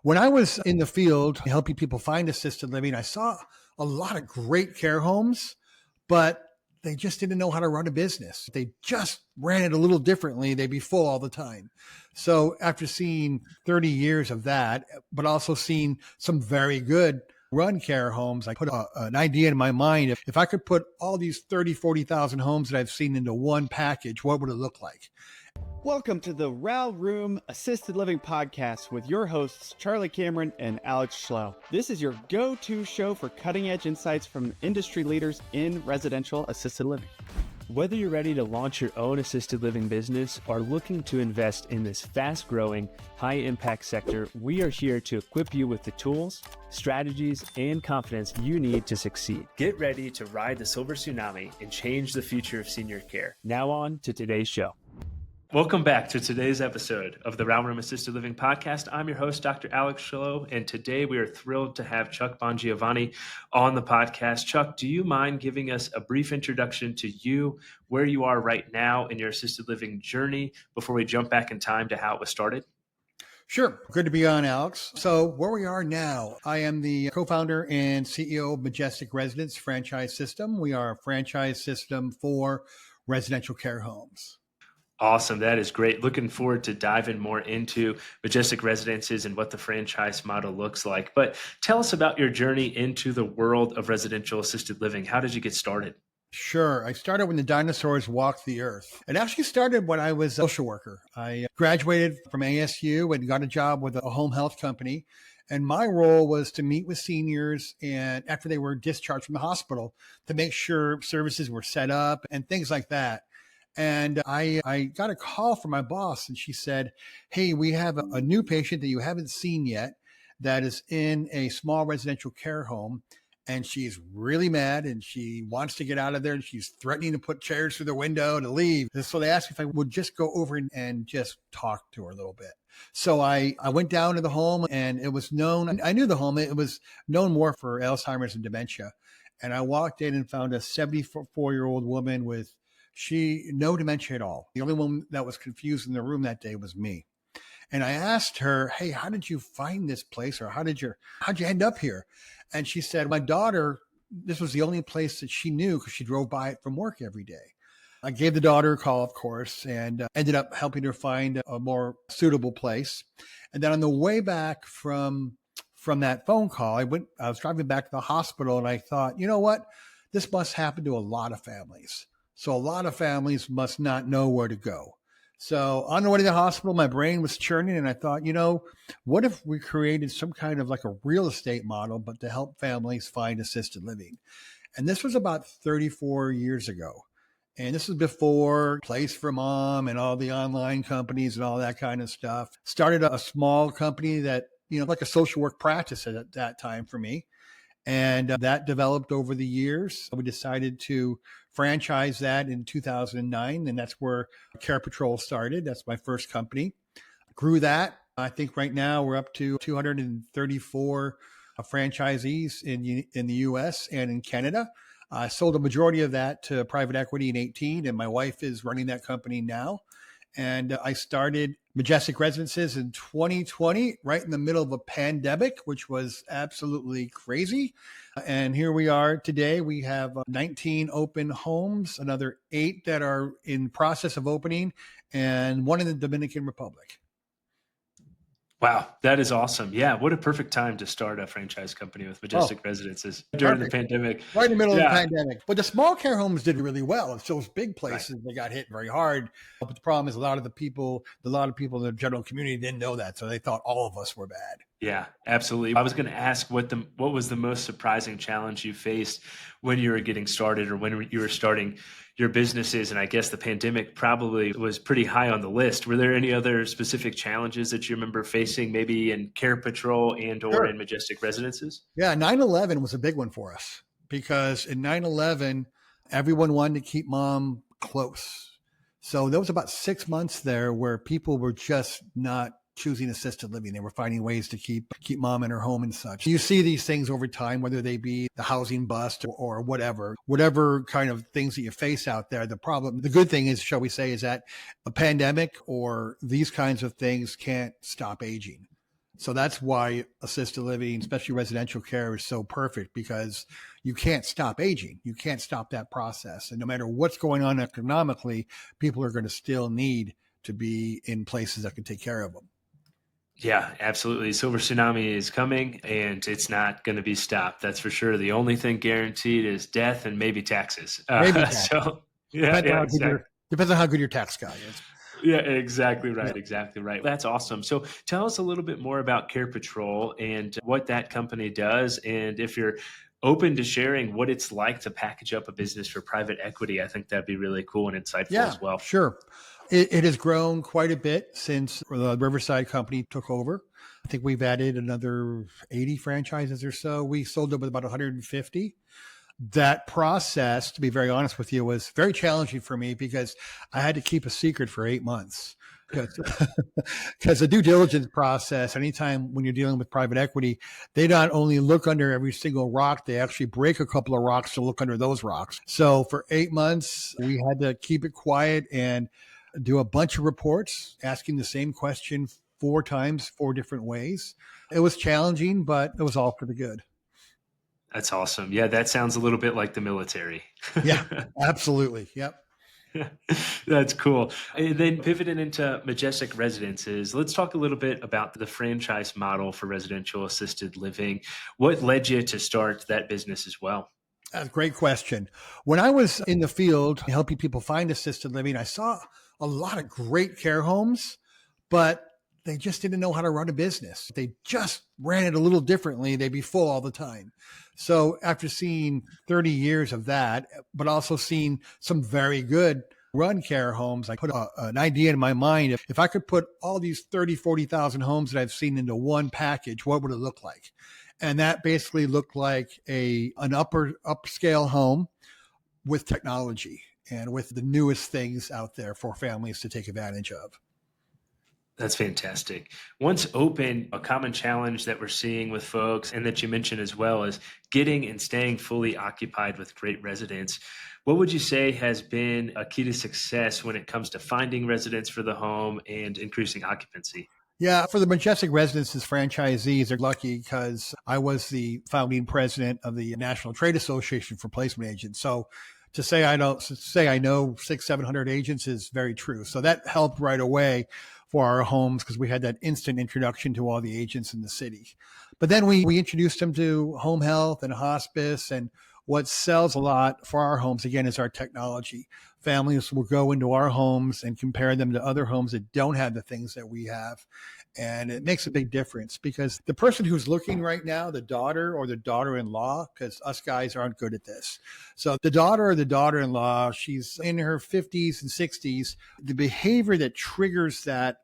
When I was in the field helping people find assisted living, I saw a lot of great care homes, but they just didn't know how to run a business. They just ran it a little differently. They'd be full all the time. So after seeing 30 years of that, but also seeing some very good run care homes, I put an idea in my mind. If I could put all these 30, 40,000 homes that I've seen into one package, what would it look like? Welcome to the RAL Room Assisted Living Podcast with your hosts, Charlie Cameron and Alex Schlow. This is your go-to show for cutting-edge insights from industry leaders in residential assisted living. Whether you're ready to launch your own assisted living business or looking to invest in this fast-growing, high-impact sector, we are here to equip you with the tools, strategies, and confidence you need to succeed. Get ready to ride the silver tsunami and change the future of senior care. Now on to today's show. Welcome back to today's episode of the RAL Room Assisted Living Podcast. I'm your host, Dr. Alex Schlow, and today we are thrilled to have Chuck Bongiovanni on the podcast. Chuck, do you mind giving us a brief introduction to you, where you are right now in your assisted living journey, before we jump back in time to how it was started? Sure. Good to be on, Alex. So where we are now, I am the co-founder and CEO of Majestic Residences franchise system. We are a franchise system for residential care homes. Awesome. That is great. Looking forward to diving more into Majestic Residences and what the franchise model looks like. But tell us about your journey into the world of residential assisted living. How did you get started? Sure. I started when the dinosaurs walked the earth. It actually started when I was a social worker. I graduated from ASU and got a job with a home health company. And my role was to meet with seniors and after they were discharged from the hospital to make sure services were set up and things like that. And I got a call from my boss and she said, hey, we have a new patient that you haven't seen yet that is in a small residential care home. And she's really mad and she wants to get out of there and she's threatening to put chairs through the window to leave. And so they asked me if I would just go over and just talk to her a little bit. So I went down to the home and it was known, I knew the home, it was known more for Alzheimer's and dementia. And I walked in and found a 74-year-old woman with no dementia at all. The only one that was confused in the room that day was me. And I asked her, hey, how did you find this place? Or how'd you end up here? And she said, my daughter, this was the only place that she knew because she drove by it from work every day. I gave the daughter a call, of course, and ended up helping her find a more suitable place. And then on the way back from that phone call, I was driving back to the hospital and I thought, you know what? This must happen to a lot of families. So a lot of families must not know where to go. So on the way to the hospital, my brain was churning and I thought, what if we created some kind of like a real estate model, but to help families find assisted living? And this was about 34 years ago. And this was before Place for Mom and all the online companies and all that kind of stuff. Started a small company that, like a social work practice at that time for me. And that developed over the years. We decided to franchise that in 2009, and that's where Care Patrol started. That's my first company. Grew that. I think right now we're up to 234 franchisees in the U.S. and in Canada. I sold a majority of that to private equity in 2018, and my wife is running that company now. And I started Majestic Residences in 2020, right in the middle of a pandemic, which was absolutely crazy. And here we are today. We have 19 open homes, another 8 that are in process of opening, and 1 in the Dominican Republic. Wow, that is awesome. Yeah, what a perfect time to start a franchise company with Majestic Residences during the pandemic. Right in the middle of the pandemic. But the small care homes did really well. It's those big places that got hit very hard. But the problem is a lot of people in the general community didn't know that. So they thought all of us were bad. Yeah, absolutely. I was going to ask what was the most surprising challenge you faced when you were getting started or when you were starting your businesses? And I guess the pandemic probably was pretty high on the list. Were there any other specific challenges that you remember facing maybe in Care Patrol or in Majestic Residences? Yeah, 9/11 was a big one for us because in 9/11, everyone wanted to keep mom close. So there was about 6 months there where people were just not choosing assisted living. They were finding ways to keep mom in her home and such. You see these things over time, whether they be the housing bust or whatever kind of things that you face out there. The good thing is, shall we say, is that a pandemic or these kinds of things can't stop aging. So that's why assisted living, especially residential care, is so perfect, because you can't stop aging. You can't stop that process. And no matter what's going on economically, people are going to still need to be in places that can take care of them. Yeah, absolutely. Silver tsunami is coming and it's not going to be stopped. That's for sure. The only thing guaranteed is death and maybe taxes. Maybe tax. So, yeah, Depends on yeah, how good exactly. depends on how good your tax guy is. Yeah, exactly Yeah. right. Exactly right. That's awesome. So tell us a little bit more about Care Patrol and what that company does. And if you're open to sharing what it's like to package up a business for private equity, I think that'd be really cool and insightful Yeah, as well. sure. It has grown quite a bit since the Riverside company took over. I think we've added another 80 franchises or so. We sold it with about 150. That process, to be very honest with you, was very challenging for me because I had to keep a secret for 8 months. Because the due diligence process, anytime when you're dealing with private equity, they not only look under every single rock, they actually break a couple of rocks to look under those rocks. So for 8 months, we had to keep it quiet and do a bunch of reports asking the same question 4 times, 4 different ways. It was challenging, but it was all for the good. That's awesome. Yeah, that sounds a little bit like the military. Yeah, absolutely. Yep. That's cool. And then pivoting into Majestic Residences, let's talk a little bit about the franchise model for residential assisted living. What led you to start that business as well? That's a great question. When I was in the field helping people find assisted living, I saw a lot of great care homes, but they just didn't know how to run a business. They just ran it a little differently. They'd be full all the time. So after seeing 30 years of that, but also seeing some very good run care homes, I put an idea in my mind. If I could put all these 30, 40,000 homes that I've seen into one package, what would it look like? And that basically looked like an upscale home with technology and with the newest things out there for families to take advantage of. That's fantastic. Once open, a common challenge that we're seeing with folks and that you mentioned as well is getting and staying fully occupied with great residents. What would you say has been a key to success when it comes to finding residents for the home and increasing occupancy? Yeah, for the Majestic Residences franchisees, they're lucky because I was the founding president of the National Trade Association for Placement Agents. So to say I know 600-700 agents is very true. So that helped right away for our homes because we had that instant introduction to all the agents in the city. But then we introduced them to home health and hospice, and what sells a lot for our homes, again, is our technology. Families will go into our homes and compare them to other homes that don't have the things that we have. And it makes a big difference because the person who's looking right now, the daughter or the daughter-in-law, because us guys aren't good at this. So the daughter or the daughter-in-law, she's in her 50s and 60s. The behavior that triggers that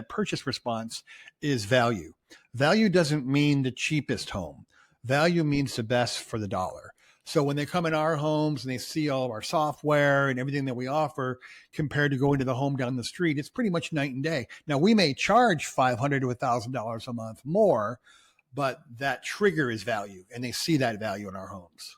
purchase response is value. Value doesn't mean the cheapest home. Value means the best for the dollar. So when they come in our homes and they see all of our software and everything that we offer compared to going to the home down the street, it's pretty much night and day. Now, we may charge $500 to $1,000 a month more, but that trigger is value, and they see that value in our homes.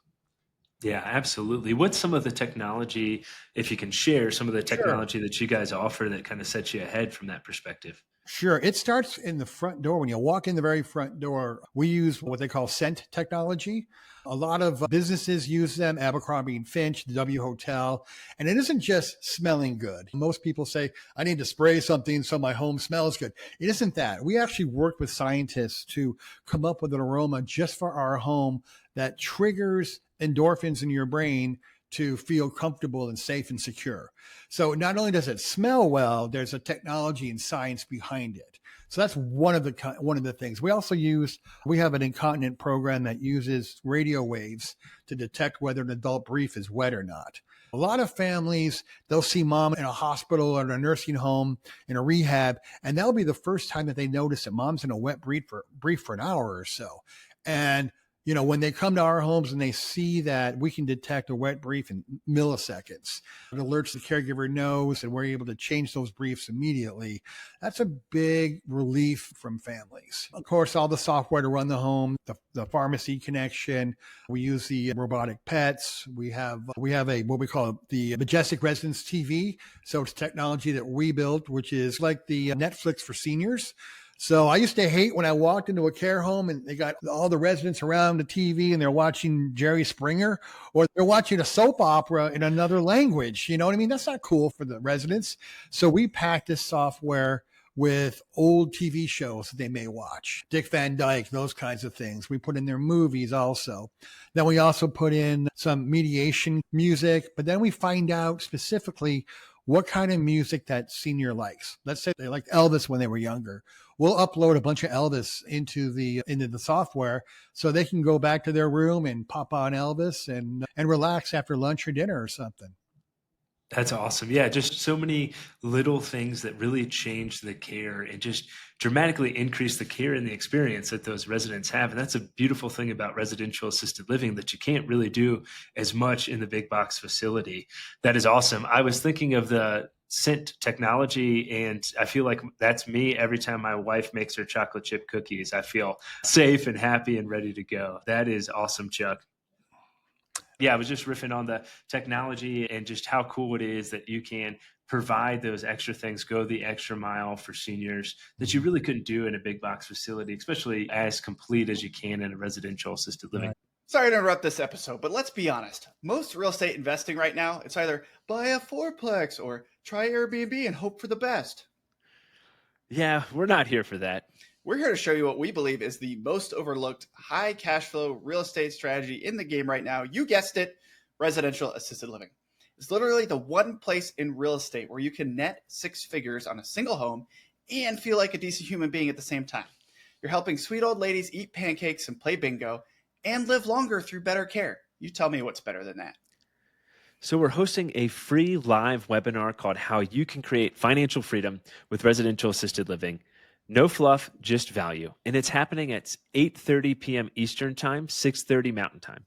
Yeah, absolutely. What's some of the technology, if you can share some of the Sure. technology that you guys offer that kind of sets you ahead from that perspective? Sure. It starts in the front door. When you walk in the very front door, we use what they call scent technology. A lot of businesses use them, Abercrombie and Finch, the W Hotel. And it isn't just smelling good. Most people say, I need to spray something so my home smells good. It isn't that. We actually work with scientists to come up with an aroma just for our home that triggers endorphins in your brain to feel comfortable and safe and secure. So not only does it smell well, there's a technology and science behind it. So that's one of the things. We have an incontinent program that uses radio waves to detect whether an adult brief is wet or not. A lot of families, they'll see mom in a hospital or in a nursing home, in a rehab, and that'll be the first time that they notice that mom's in a wet brief for an hour or so. And when they come to our homes and they see that we can detect a wet brief in milliseconds, it alerts the caregiver knows, and we're able to change those briefs immediately. That's a big relief from families. Of course, all the software to run the home, the pharmacy connection. We use the robotic what we call the Majestic Residences TV. So it's technology that we built, which is like the Netflix for seniors. So I used to hate when I walked into a care home and they got all the residents around the TV and they're watching Jerry Springer or they're watching a soap opera in another language. You know what I mean? That's not cool for the residents. So we packed this software with old TV shows that they may watch, Dick Van Dyke, those kinds of things. We put in their movies also. Then we also put in some mediation music, but then we find out specifically what kind of music that senior likes. Let's say they liked Elvis when they were younger. We'll upload a bunch of Elvis into the software so they can go back to their room and pop on Elvis and relax after lunch or dinner or something. That's awesome. Yeah, just so many little things that really change the care and just dramatically increase the care and the experience that those residents have. And that's a beautiful thing about residential assisted living, that you can't really do as much in the big box facility. That is awesome. I was thinking of the scent technology, and I feel like that's me every time my wife makes her chocolate chip cookies. I feel safe and happy and ready to go. That is awesome, Chuck. Yeah, I was just riffing on the technology and just how cool it is that you can provide those extra things, go the extra mile for seniors that you really couldn't do in a big box facility, especially as complete as you can in a residential assisted living. Right. Sorry to interrupt this episode, but let's be honest. Most real estate investing right now, it's either buy a fourplex or try Airbnb and hope for the best. Yeah, we're not here for that. We're here to show you what we believe is the most overlooked high cash flow real estate strategy in the game right now. You guessed it, residential assisted living. It's literally the one place in real estate where you can net six figures on a single home and feel like a decent human being at the same time. You're helping sweet old ladies eat pancakes and play bingo and live longer through better care. You tell me what's better than that. So we're hosting a free live webinar called How You Can Create Financial Freedom with Residential Assisted Living. No fluff, just value. And it's happening at 8:30 p.m. Eastern Time, 6:30 Mountain Time.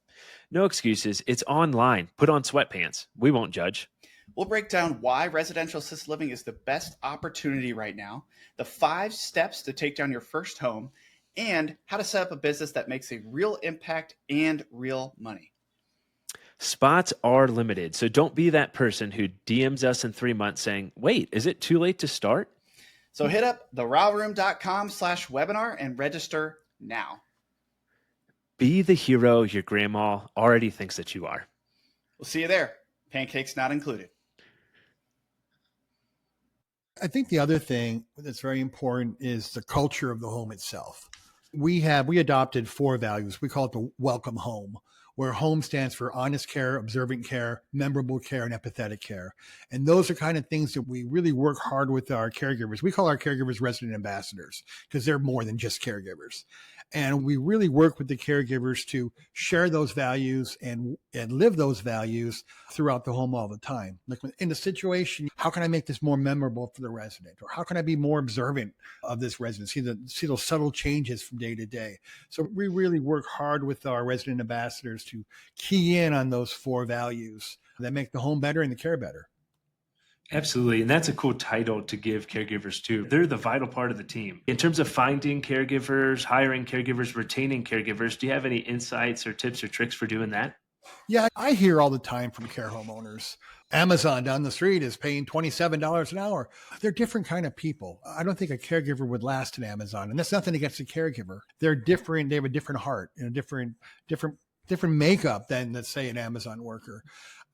No excuses. It's online. Put on sweatpants. We won't judge. We'll break down why residential assisted living is the best opportunity right now, the 5 steps to take down your first home, and how to set up a business that makes a real impact and real money. Spots are limited, so don't be that person who DMs us in 3 months saying, wait, is it too late to start? So hit up theralroom.com/webinar and register now. Be the hero your grandma already thinks that you are. We'll see you there. Pancakes not included. I think the other thing that's very important is the culture of the home itself. We adopted 4 values. We call it the welcome home, where home stands for honest care, observant care, memorable care, and empathetic care. And those are kind of things that we really work hard with our caregivers. We call our caregivers resident ambassadors because they're more than just caregivers. And we really work with the caregivers to share those values and live those values throughout the home all the time. Like in a situation, how can I make this more memorable for the resident? Or how can I be more observant of this resident? See those subtle changes from day to day. So we really work hard with our resident ambassadors to key in on those 4 values that make the home better and the care better. Absolutely. And that's a cool title to give caregivers too. They're the vital part of the team. In terms of finding caregivers, hiring caregivers, retaining caregivers, do you have any insights or tips or tricks for doing that? Yeah, I hear all the time from care homeowners. Amazon down the street is paying $27 an hour. They're different kind of people. I don't think a caregiver would last at Amazon. And that's nothing against the caregiver. They're different. They have a different heart and a different makeup than, let's say, an Amazon worker.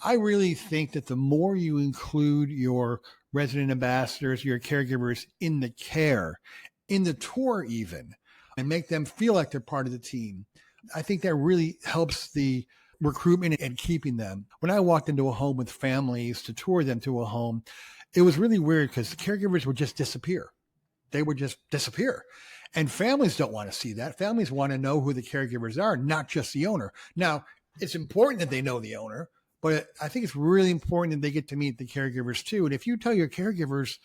I really think that the more you include your resident ambassadors, your caregivers in the care, in the tour even, and make them feel like they're part of the team, I think that really helps the recruitment and keeping them. When I walked into a home with families to tour them to a home, it was really weird because the caregivers would just disappear. They would just disappear. And families don't want to see that. Families want to know who the caregivers are, not just the owner. Now, it's important that they know the owner, but I think it's really important that they get to meet the caregivers too. And if you tell your caregivers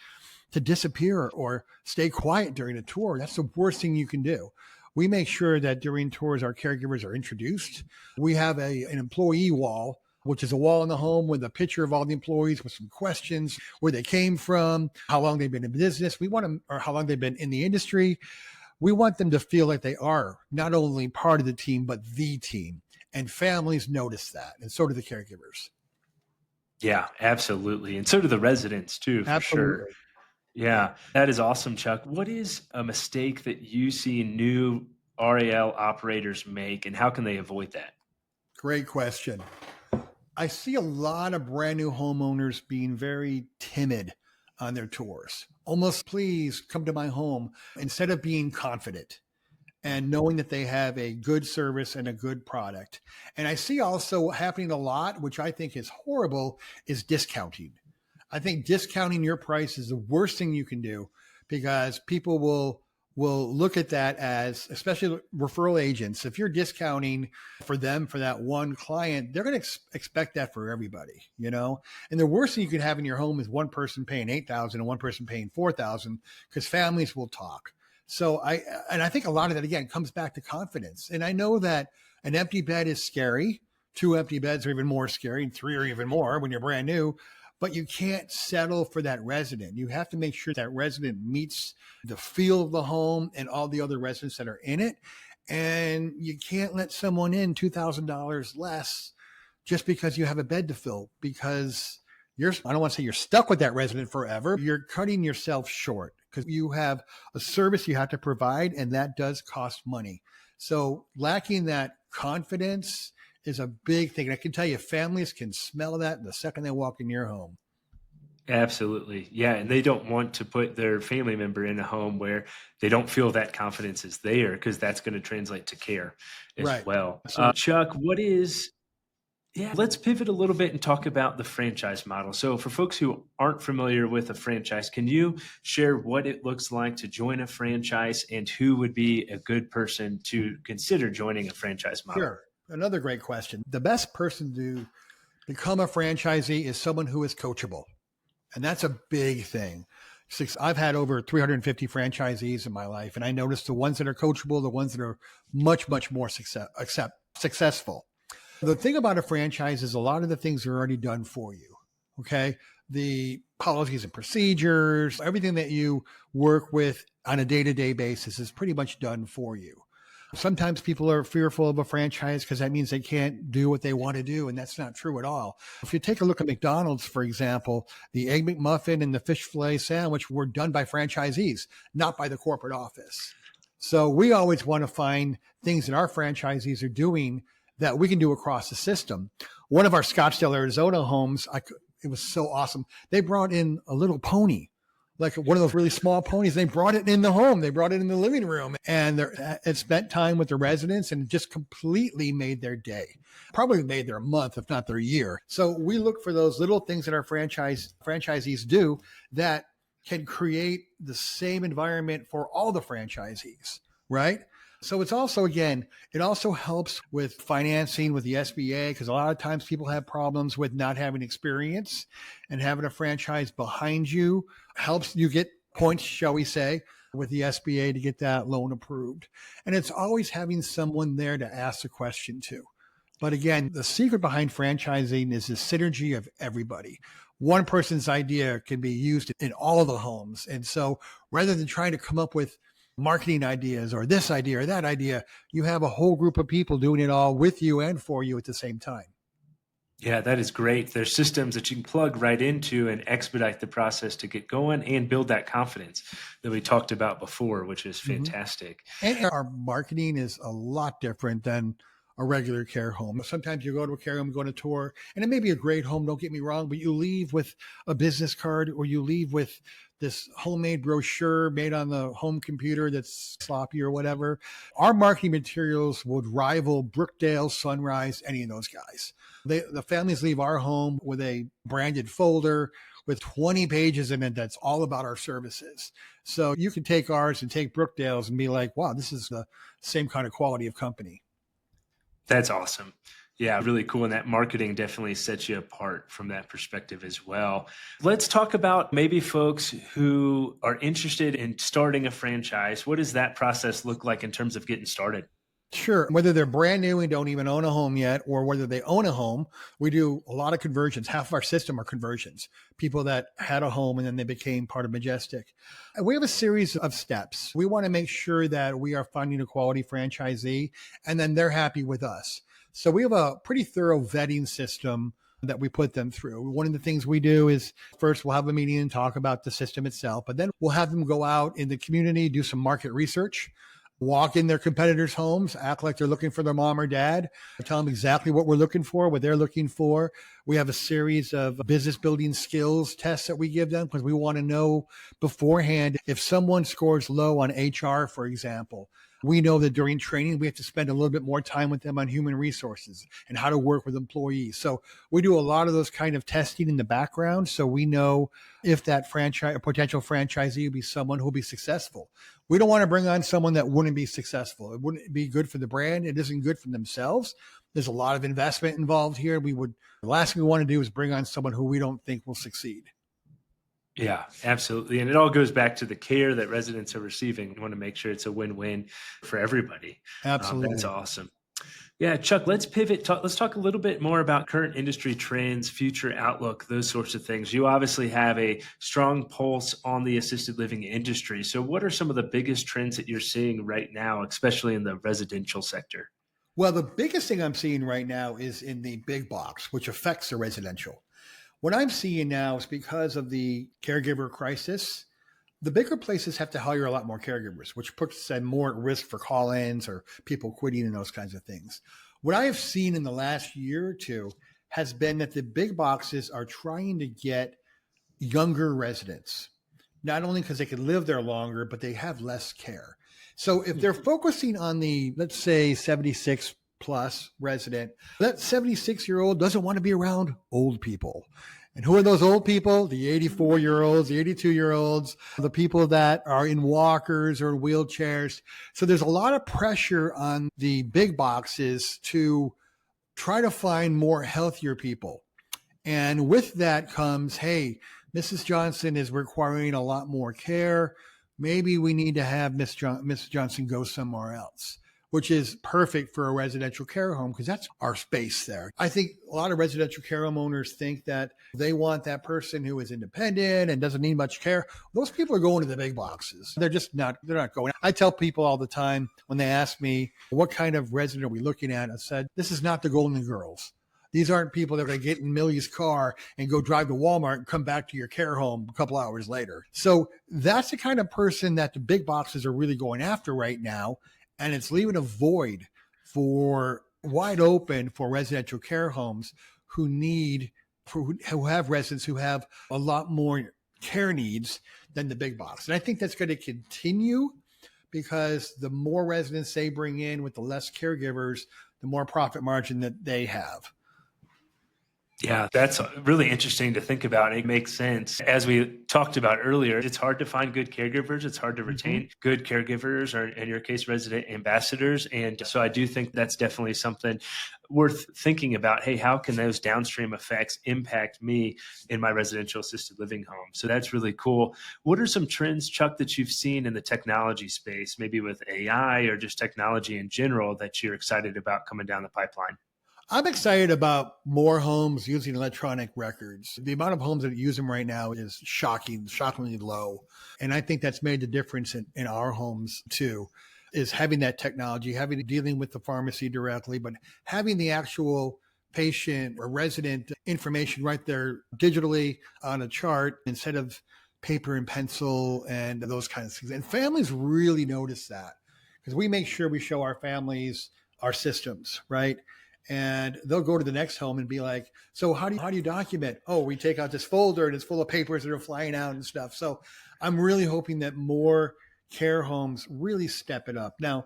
to disappear or stay quiet during a tour, that's the worst thing you can do. We make sure that during tours, our caregivers are introduced. We have an employee wall, which is a wall in the home with a picture of all the employees with some questions, where they came from, how long they've been in business. We want them, or how long they've been in the industry. We want them to feel like they are not only part of the team, but the team. And families notice that, and so do the caregivers. Yeah, absolutely. And so do the residents too, for sure. Yeah, that is awesome, Chuck. What is a mistake that you see new RAL operators make, and how can they avoid that? Great question. I see a lot of brand new homeowners being very timid on their tours. Almost, please come to my home instead of being confident and knowing that they have a good service and a good product. And I see also happening a lot, which I think is horrible, is discounting. I think discounting your price is the worst thing you can do because people will look at that as, especially referral agents, if you're discounting for them for that one client, they're going to expect that for everybody, you know? And the worst thing you can have in your home is one person paying 8,000 and one person paying 4,000 because families will talk. So I think a lot of that again comes back to confidence. And I know that an empty bed is scary. 2 empty beds are even more scary, and 3 are even more when you're brand new. But you can't settle for that resident. You have to make sure that resident meets the feel of the home and all the other residents that are in it. And you can't let someone in $2,000 less just because you have a bed to fill, because I don't want to say you're stuck with that resident forever. You're cutting yourself short because you have a service you have to provide, and that does cost money. So lacking that confidence is a big thing. And I can tell you, families can smell that the second they walk in your home. Absolutely. Yeah. And they don't want to put their family member in a home where they don't feel that confidence is there, because that's going to translate to care as Right. well. So Chuck, let's pivot a little bit and talk about the franchise model. So for folks who aren't familiar with a franchise, can you share what it looks like to join a franchise and who would be a good person to consider joining a franchise model? Sure. Another great question. The best person to become a franchisee is someone who is coachable. And that's a big thing. I've had over 350 franchisees in my life, and I noticed the ones that are coachable, the ones that are much, much more successful. The thing about a franchise is a lot of the things are already done for you. Okay. The policies and procedures, everything that you work with on a day-to-day basis is pretty much done for you. Sometimes people are fearful of a franchise because that means they can't do what they want to do. And that's not true at all. If you take a look at McDonald's, for example, the Egg McMuffin and the fish fillet sandwich were done by franchisees, not by the corporate office. So we always want to find things that our franchisees are doing that we can do across the system. One of our Scottsdale, Arizona homes, it was so awesome. They brought in a little pony, like one of those really small ponies. They brought it in the home. They brought it in the living room, and it spent time with the residents and just completely made their day, probably made their month, if not their year. So we look for those little things that our franchisees do that can create the same environment for all the franchisees, right? So it's also, again, it also helps with financing with the SBA, because a lot of times people have problems with not having experience, and having a franchise behind you helps you get points, shall we say, with the SBA to get that loan approved. And it's always having someone there to ask a question to. But again, the secret behind franchising is the synergy of everybody. One person's idea can be used in all the homes. And so rather than trying to come up with marketing ideas or this idea or that idea, you have a whole group of people doing it all with you and for you at the same time. Yeah, that is great. There's systems that you can plug right into and expedite the process to get going and build that confidence that we talked about before, which is fantastic. And our marketing is a lot different than a regular care home. Sometimes you go to a care home, go on a tour, and it may be a great home, don't get me wrong, but you leave with a business card, or you leave with this homemade brochure made on the home computer that's sloppy or whatever. Our marketing materials would rival Brookdale, Sunrise, any of those guys. The families leave our home with a branded folder with 20 pages in it that's all about our services. So you can take ours and take Brookdale's and be like, wow, this is the same kind of quality of company. That's awesome. Yeah, really cool. And that marketing definitely sets you apart from that perspective as well. Let's talk about maybe folks who are interested in starting a franchise. What does that process look like in terms of getting started? Sure. Whether they're brand new and don't even own a home yet, or whether they own a home, we do a lot of conversions. Half of our system are conversions, people that had a home and then they became part of Majestic. And we have a series of steps. We want to make sure that we are finding a quality franchisee, and then they're happy with us. So we have a pretty thorough vetting system that we put them through. One of the things we do is first we'll have a meeting and talk about the system itself, but then we'll have them go out in the community, do some market research, walk in their competitors' homes, act like they're looking for their mom or dad, tell them exactly what we're looking for, what they're looking for. We have a series of business building skills tests that we give them because we want to know beforehand if someone scores low on HR, for example. We know that during training, we have to spend a little bit more time with them on human resources and how to work with employees. So we do a lot of those kind of testing in the background. So we know if that potential franchisee will be someone who will be successful. We don't want to bring on someone that wouldn't be successful. It wouldn't be good for the brand. It isn't good for themselves. There's a lot of investment involved here. The last thing we want to do is bring on someone who we don't think will succeed. Yeah, absolutely. And it all goes back to the care that residents are receiving. We want to make sure it's a win-win for everybody. Absolutely. That's awesome. Yeah, Chuck, let's pivot. Let's talk a little bit more about current industry trends, future outlook, those sorts of things. You obviously have a strong pulse on the assisted living industry. So what are some of the biggest trends that you're seeing right now, especially in the residential sector? Well, the biggest thing I'm seeing right now is in the big box, which affects the residential. What I'm seeing now is because of the caregiver crisis, the bigger places have to hire a lot more caregivers, which puts them more at risk for call-ins or people quitting and those kinds of things. What I have seen in the last year or two has been that the big boxes are trying to get younger residents, not only because they can live there longer, but they have less care. So if they're focusing on the, let's say, 76 plus resident, that 76-year-old doesn't want to be around old people. And who are those old people? The 84-year-olds, the 82-year-olds, the people that are in walkers or in wheelchairs. So there's a lot of pressure on the big boxes to try to find more healthier people. And with that comes, hey, Mrs. Johnson is requiring a lot more care. Maybe we need to have Miss Johnson go somewhere else, which is perfect for a residential care home because that's our space there. I think a lot of residential care home owners think that they want that person who is independent and doesn't need much care. Those people are going to the big boxes. They're not going. I tell people all the time when they ask me, what kind of resident are we looking at? I said, this is not the Golden Girls. These aren't people that are going to get in Millie's car and go drive to Walmart and come back to your care home a couple hours later. So that's the kind of person that the big boxes are really going after right now. And it's leaving a void wide open for residential care homes who have residents who have a lot more care needs than the big box. And I think that's going to continue because the more residents they bring in with the less caregivers, the more profit margin that they have. Yeah, that's really interesting to think about. It makes sense. As we talked about earlier, it's hard to find good caregivers. It's hard to retain good caregivers, or in your case, resident ambassadors. And so I do think that's definitely something worth thinking about. Hey, how can those downstream effects impact me in my residential assisted living home? So that's really cool. What are some trends, Chuck, that you've seen in the technology space, maybe with AI or just technology in general, that you're excited about coming down the pipeline? I'm excited about more homes using electronic records. The amount of homes that use them right now is shockingly low. And I think that's made the difference in our homes too, is having that technology, dealing with the pharmacy directly, but having the actual patient or resident information right there digitally on a chart instead of paper and pencil and those kinds of things. And families really notice that because we make sure we show our families our systems, right? And they'll go to the next home and be like, so how do you document? Oh, we take out this folder and it's full of papers that are flying out and stuff. So I'm really hoping that more care homes really step it up. Now,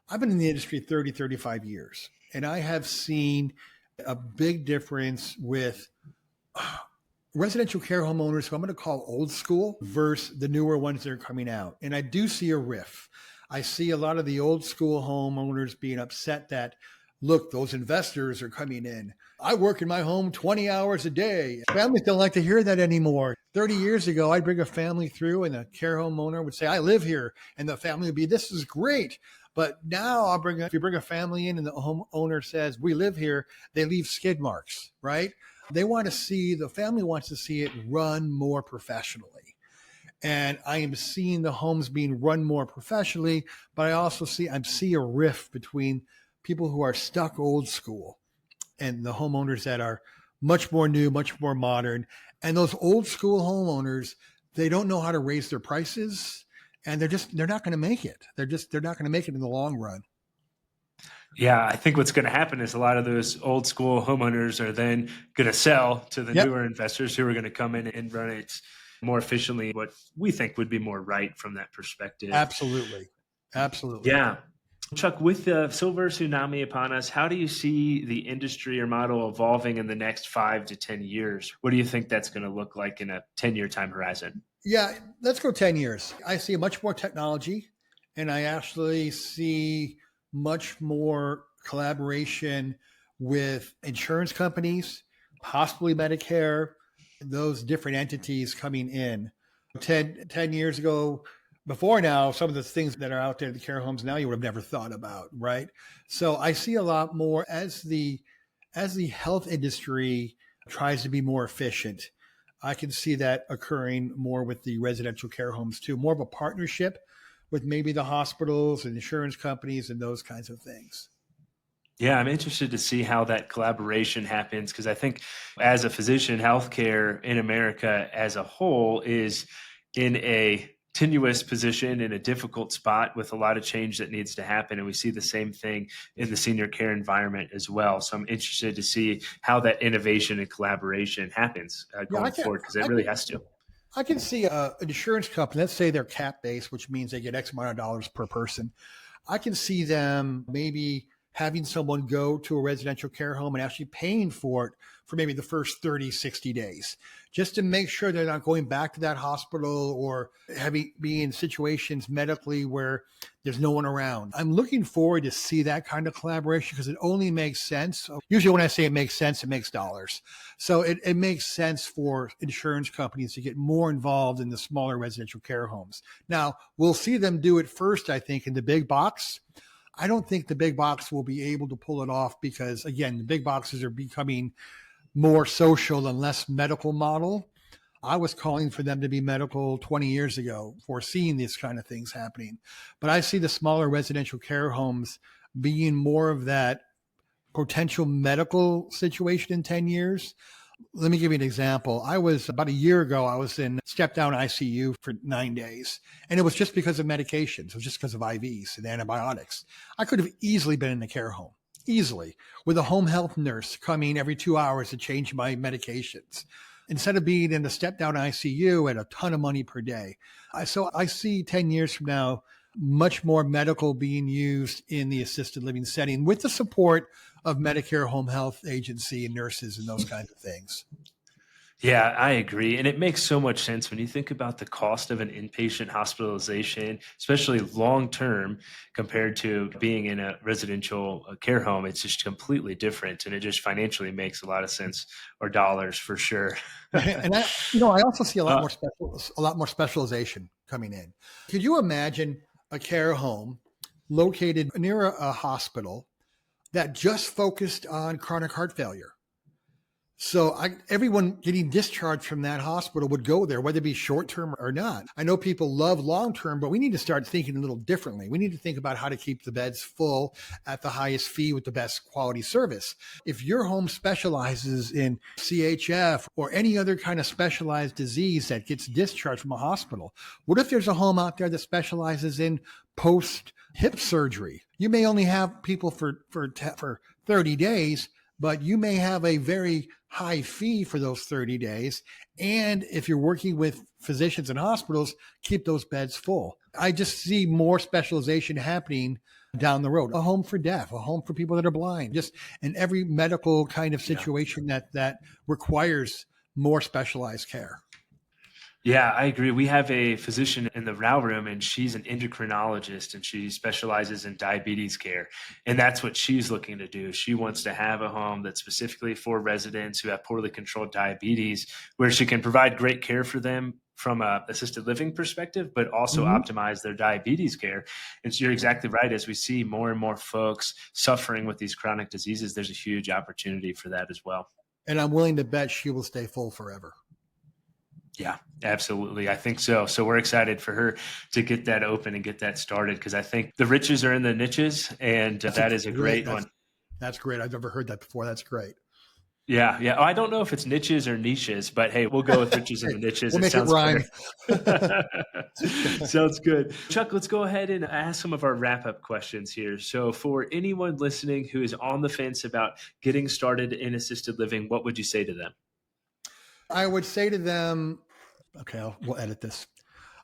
I've been in the industry 35 years, and I have seen a big difference with residential care homeowners who I'm going to call old school versus the newer ones that are coming out. And I do see a riff. I see a lot of the old school homeowners being upset that, look, those investors are coming in. I work in my home 20 hours a day. Families don't like to hear that anymore. 30 years ago, I'd bring a family through and the care home owner would say, I live here. And the family would be, this is great. But now if you bring a family in and the home owner says, we live here, they leave skid marks, right? The family wants to see it run more professionally. And I am seeing the homes being run more professionally, but I also see a rift between people who are stuck old school and the homeowners that are much more new, much more modern. And those old school homeowners, they don't know how to raise their prices, and they're not going to make it. They're not going to make it in the long run. Yeah, I think what's going to happen is a lot of those old school homeowners are then going to sell to the newer investors who are going to come in and run it more efficiently, what we think would be more right from that perspective. Absolutely. Yeah. Chuck, with the silver tsunami upon us, how do you see the industry or model evolving in the next 5 to 10 years? What do you think that's going to look like in a 10-year time horizon? Yeah, let's go 10 years. I see much more technology, and I actually see much more collaboration with insurance companies, possibly Medicare, those different entities coming in. 10 years ago, before now, some of the things that are out there, the care homes now, you would have never thought about, right? So I see a lot more as the health industry tries to be more efficient. I can see that occurring more with the residential care homes too, more of a partnership with maybe the hospitals and insurance companies and those kinds of things. Yeah, I'm interested to see how that collaboration happens, because I think as a physician, healthcare in America as a whole is in a tenuous position, in a difficult spot with a lot of change that needs to happen. And we see the same thing in the senior care environment as well. So I'm interested to see how that innovation and collaboration happens going forward, because it really has to. I can see an insurance company, let's say they're cap-based, which means they get X amount of dollars per person. I can see them maybe having someone go to a residential care home and actually paying for it for maybe the first 30, 60 days, just to make sure they're not going back to that hospital or being in situations medically where there's no one around. I'm looking forward to see that kind of collaboration because it only makes sense. Usually when I say it makes sense, it makes dollars. So it makes sense for insurance companies to get more involved in the smaller residential care homes. Now, we'll see them do it first, I think, in the big box. I don't think the big box will be able to pull it off because, again, the big boxes are becoming more social and less medical model. I was calling for them to be medical 20 years ago, foreseeing these kind of things happening. But I see the smaller residential care homes being more of that potential medical situation in 10 years. Let me give you an example. About a year ago, I was in step-down ICU for 9 days, and it was just because of medications. It was just because of IVs and antibiotics. I could have easily been in a care home, easily, with a home health nurse coming every 2 hours to change my medications, instead of being in a step-down ICU at a ton of money per day. So I see 10 years from now, much more medical being used in the assisted living setting with the support of Medicare home health agency and nurses and those kinds of things. Yeah, I agree. And it makes so much sense when you think about the cost of an inpatient hospitalization, especially long-term compared to being in a residential care home. It's just completely different. And it just financially makes a lot of sense, or dollars for sure. And I also see a lot more specialization coming in. Could you imagine a care home located near a hospital that just focused on chronic heart failure? So everyone getting discharged from that hospital would go there, whether it be short-term or not. I know people love long-term, but we need to start thinking a little differently. We need to think about how to keep the beds full at the highest fee with the best quality service. If your home specializes in CHF or any other kind of specialized disease that gets discharged from a hospital, what if there's a home out there that specializes in post-hip surgery? You may only have people for 30 days, but you may have a very high fee for those 30 days. And if you're working with physicians and hospitals, keep those beds full. I just see more specialization happening down the road. A home for deaf, a home for people that are blind, just in every medical kind of situation that requires more specialized care. Yeah, I agree. We have a physician in the RAL room, and she's an endocrinologist, and she specializes in diabetes care. And that's what she's looking to do. She wants to have a home that's specifically for residents who have poorly controlled diabetes, where she can provide great care for them from a assisted living perspective, but also optimize their diabetes care. And so you're exactly right. As we see more and more folks suffering with these chronic diseases, there's a huge opportunity for that as well. And I'm willing to bet she will stay full forever. Yeah, absolutely. I think so. So we're excited for her to get that open and get that started, because I think the riches are in the niches, and that is a great one. That's great. I've never heard that before. That's great. Yeah, yeah. Oh, I don't know if it's niches or niches, but hey, we'll go with riches and the niches. We'll make it sounds rhyme. better. Sounds good. Chuck, let's go ahead and ask some of our wrap-up questions here. So for anyone listening who is on the fence about getting started in assisted living, what would you say to them? I would say to them, okay, we'll edit this.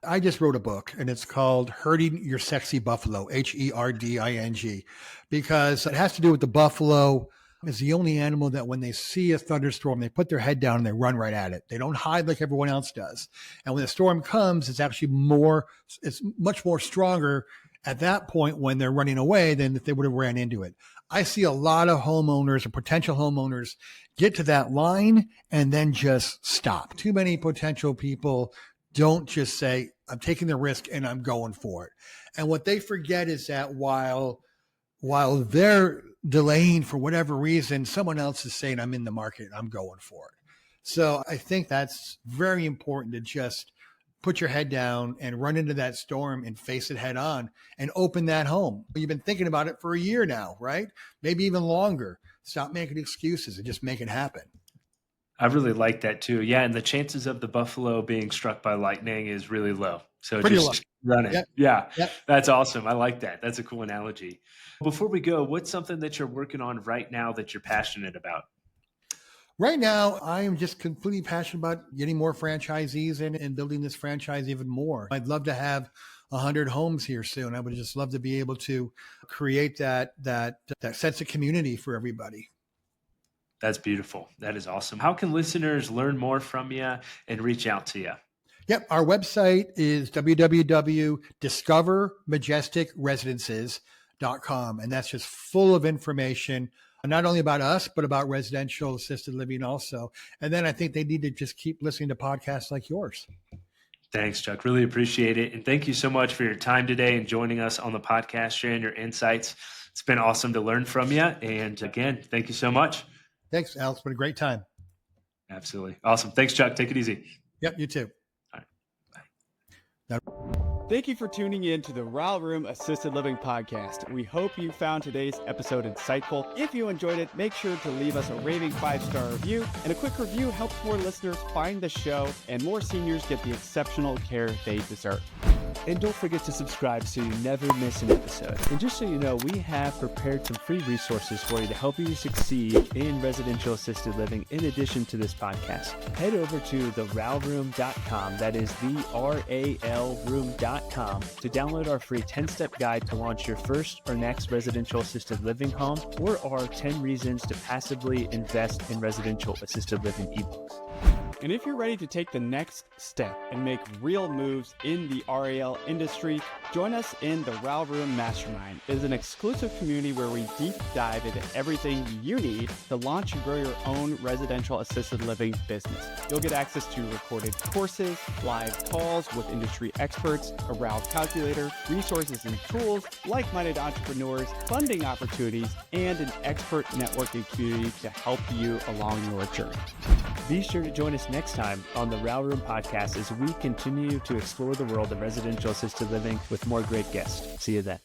I just wrote a book and it's called Herding Your Sexy Buffalo, Herding, because it has to do with the buffalo is the only animal that when they see a thunderstorm, they put their head down and they run right at it. They don't hide like everyone else does. And when the storm comes, it's actually it's much more stronger at that point when they're running away than if they would have ran into it. I see a lot of homeowners or potential homeowners get to that line and then just stop. Too many potential people don't just say, I'm taking the risk and I'm going for it. And what they forget is that while they're delaying for whatever reason, someone else is saying, I'm in the market and I'm going for it. So I think that's very important to just put your head down and run into that storm and face it head on and open that home. You've been thinking about it for a year now, right? Maybe even longer. Stop making excuses and just make it happen. I really like that too. Yeah, and the chances of the buffalo being struck by lightning is really low. So Pretty just low. run it. Yep. Yeah, Yep. that's awesome. I like that. That's a cool analogy. Before we go, what's something that you're working on right now that you're passionate about? Right now, I am just completely passionate about getting more franchisees in and building this franchise even more. I'd love to have 100 homes here soon. I would just love to be able to create that sense of community for everybody. That's beautiful. That is awesome. How can listeners learn more from you and reach out to you? Yep. Our website is www.discovermajesticresidences.com. And that's just full of information, not only about us, but about residential assisted living also. And then I think they need to just keep listening to podcasts like yours. Thanks, Chuck. Really appreciate it. And thank you so much for your time today and joining us on the podcast, sharing your insights. It's been awesome to learn from you. And again, thank you so much. Thanks, Alex. It's been a great time. Absolutely. Awesome. Thanks, Chuck. Take it easy. Yep, you too. All right. Bye. Now- Thank you for tuning in to the RAL Room Assisted Living Podcast. We hope you found today's episode insightful. If you enjoyed it, make sure to leave us a raving 5-star review. And a quick review helps more listeners find the show and more seniors get the exceptional care they deserve. And don't forget to subscribe so you never miss an episode. And just so you know, we have prepared some free resources for you to help you succeed in residential assisted living in addition to this podcast. Head over to theralroom.com, that is the RAL room.com, to download our free 10-step guide to launch your first or next residential assisted living home, or our 10 reasons to passively invest in residential assisted living ebooks. And if you're ready to take the next step and make real moves in the RAL industry, join us in the RAL Room Mastermind. It is an exclusive community where we deep dive into everything you need to launch and grow your own residential assisted living business. You'll get access to recorded courses, live calls with industry experts, a RAL calculator, resources and tools, like-minded entrepreneurs, funding opportunities, and an expert networking community to help you along your journey. Be sure to join us next time on the RAL Room Podcast as we continue to explore the world of residential assisted living with more great guests. See you then.